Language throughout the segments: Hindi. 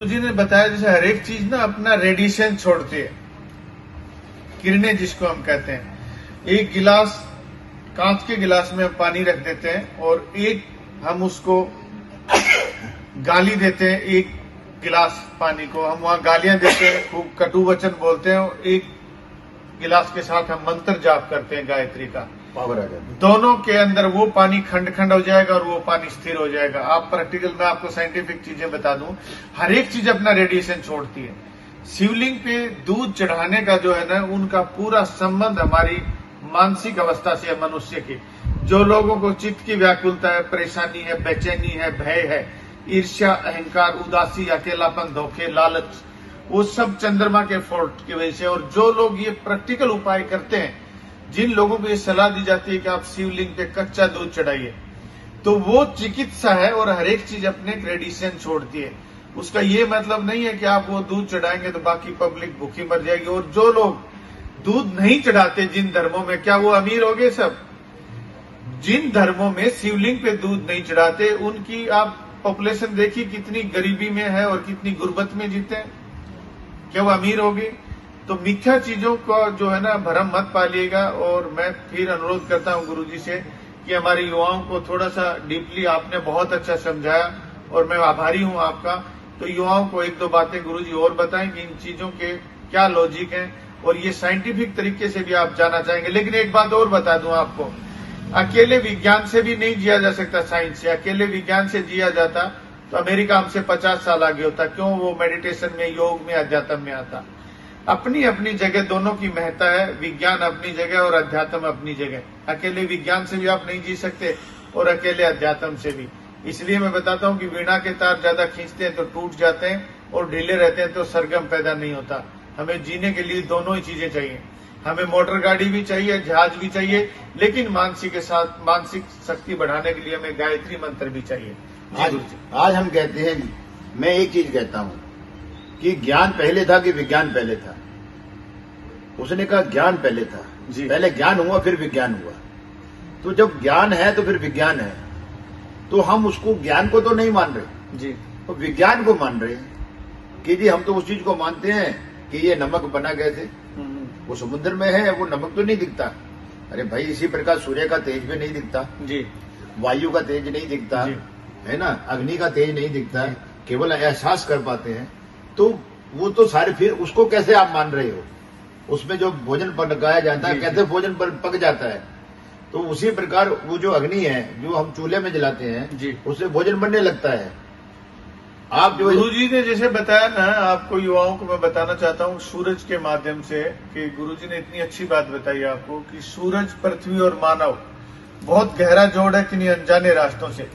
जी ने बताया जैसे हर एक चीज ना अपना रेडिएशन छोड़ती है, किरणें जिसको हम कहते हैं। एक गिलास, कांच के गिलास में हम पानी रख देते हैं और एक हम उसको गाली देते हैं। एक गिलास पानी को हम वहां गालियां देते हैं, खूब कटु वचन बोलते हैं और एक गिलास के साथ हम मंत्र जाप करते हैं गायत्री का। पावर आ जाता है। दोनों के अंदर वो पानी खंड खंड हो जाएगा और वो पानी स्थिर हो जाएगा। आप प्रैक्टिकल में आपको साइंटिफिक चीजें बता दूं, हर एक चीज अपना रेडिएशन छोड़ती है। शिवलिंग पे दूध चढ़ाने का जो है ना, उनका पूरा संबंध हमारी मानसिक अवस्था से है, मनुष्य की। जो लोगों को चित्त की व्याकुलता है, परेशानी है, बेचैनी है, भय है, ईर्ष्या, अहंकार, उदासी, अकेलापन, धोखे, लालच, वो सब चंद्रमा के फोर्ट की वजह से। और जो लोग ये प्रैक्टिकल उपाय करते हैं, जिन लोगों को ये सलाह दी जाती है कि आप शिवलिंग पे कच्चा दूध चढ़ाइए, तो वो चिकित्सा है और हर एक चीज अपने रेडिएशन छोड़ती है। उसका ये मतलब नहीं है कि आप वो दूध चढ़ाएंगे तो बाकी पब्लिक भूखी मर जाएगी। और जो लोग दूध नहीं चढ़ाते जिन धर्मों में, क्या वो अमीर हो गए सब? जिन धर्मों में शिवलिंग पे दूध नहीं चढ़ाते, उनकी आप पॉपुलेशन देखिए कितनी गरीबी में है और कितनी गुर्बत में जीते हैं। क्या वो अमीर होगी? तो मिथ्या चीजों का जो है ना भरम मत पालिएगा। और मैं फिर अनुरोध करता हूं गुरुजी से कि हमारे युवाओं को थोड़ा सा डीपली आपने बहुत अच्छा समझाया और मैं आभारी हूं आपका। तो युवाओं को एक दो बातें गुरुजी और बताएं कि इन चीजों के क्या लॉजिक है और ये साइंटिफिक तरीके से भी आप जानना चाहेंगे। लेकिन एक बात और बता दूं आपको, अकेले विज्ञान से भी नहीं जिया जा सकता। साइंस से, अकेले विज्ञान से जिया जाता तो अमेरिका हमसे 50 साल आगे होता। क्यों? वो मेडिटेशन में, योग में, अध्यात्म में आता। अपनी अपनी जगह दोनों की महत्ता है। विज्ञान अपनी जगह और अध्यात्म अपनी जगह। अकेले विज्ञान से भी आप नहीं जी सकते और अकेले अध्यात्म से भी। इसलिए मैं बताता हूं कि वीणा के तार ज्यादा खींचते हैं तो टूट जाते हैं और ढीले रहते हैं तो सरगम पैदा नहीं होता। हमें जीने के लिए दोनों ही चीजें चाहिए। हमें मोटर गाड़ी भी चाहिए, जहाज भी चाहिए, लेकिन मानसिक शक्ति बढ़ाने के लिए हमें गायत्री मंत्र भी चाहिए। आज हम कहते हैं, मैं एक चीज कहता हूं कि ज्ञान पहले था कि विज्ञान पहले था। उसने कहा ज्ञान पहले था जी। पहले ज्ञान हुआ फिर विज्ञान हुआ। तो जब ज्ञान है तो फिर विज्ञान है। तो हम उसको, ज्ञान को तो नहीं मान रहे जी, तो विज्ञान को मान रहे हैं कि जी हम तो उस चीज को मानते हैं कि ये नमक बना कैसे, वो समुद्र में है, वो नमक तो नहीं दिखता। अरे भाई, इसी प्रकार सूर्य का तेज भी नहीं दिखता जी, वायु का तेज नहीं दिखता जी। है ना, अग्नि का तेज नहीं दिखता, केवल एहसास कर पाते हैं। तो वो तो सारे, फिर उसको कैसे आप मान रहे हो? उसमें जो भोजन पकाया जाता है, कैसे भोजन पक जाता है? तो उसी प्रकार वो जो अग्नि है जो हम चूल्हे में जलाते हैं जी, उससे भोजन बनने लगता है। आप जो गुरुजी ने जैसे बताया ना, आपको युवाओं को मैं बताना चाहता हूँ सूरज के माध्यम से कि गुरुजी ने इतनी अच्छी बात बताई आपको कि सूरज, पृथ्वी और मानव बहुत गहरा जोड़ है किन्हीं अनजाने रास्तों से।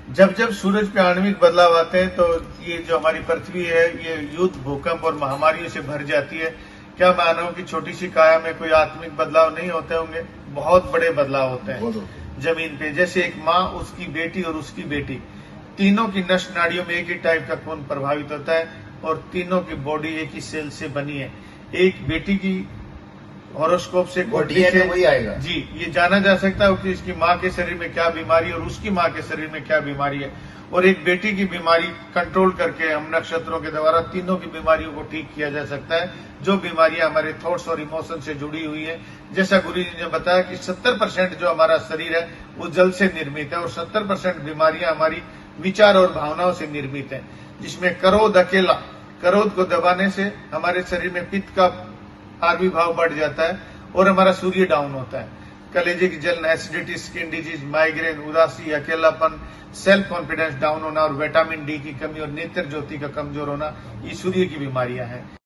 जब जब सूरज पे आणविक बदलाव आते हैं तो ये जो हमारी पृथ्वी है ये युद्ध, भूकंप और महामारियों से भर जाती है। क्या मानव की छोटी सी काया में कोई आत्मिक बदलाव नहीं होते होंगे? बहुत बड़े बदलाव होते हैं जमीन पे। जैसे एक माँ, उसकी बेटी और उसकी बेटी, तीनों की नस नाड़ियों में एक ही टाइप का खून प्रभावित होता है और तीनों की बॉडी एक ही सेल से बनी है। एक बेटी की हॉरोस्कोप से वही आएगा जी, ये जाना जा सकता है कि इसकी माँ के शरीर में क्या बीमारी है और उसकी माँ के शरीर में क्या बीमारी है। और एक बेटी की बीमारी कंट्रोल करके हम नक्षत्रों के द्वारा तीनों की बीमारियों को ठीक किया जा सकता है, जो बीमारियां हमारे थॉट्स और इमोशन से जुड़ी हुई है। जैसा गुरु जी ने बताया कि 70% जो हमारा शरीर है वो जल से निर्मित है और 70% बीमारियां हमारी विचार और भावनाओं से निर्मित है। जिसमें क्रोध, अकेला, क्रोध को दबाने से हमारे शरीर में पित्त का आविर्भाव बढ़ जाता है और हमारा सूर्य डाउन होता है। कलेजे की जलन, एसिडिटी, स्किन डिजीज, माइग्रेन, उदासी, अकेलापन, सेल्फ कॉन्फिडेंस डाउन होना और विटामिन डी की कमी और नेत्र ज्योति का कमजोर होना, ये सूर्य की बीमारियां हैं।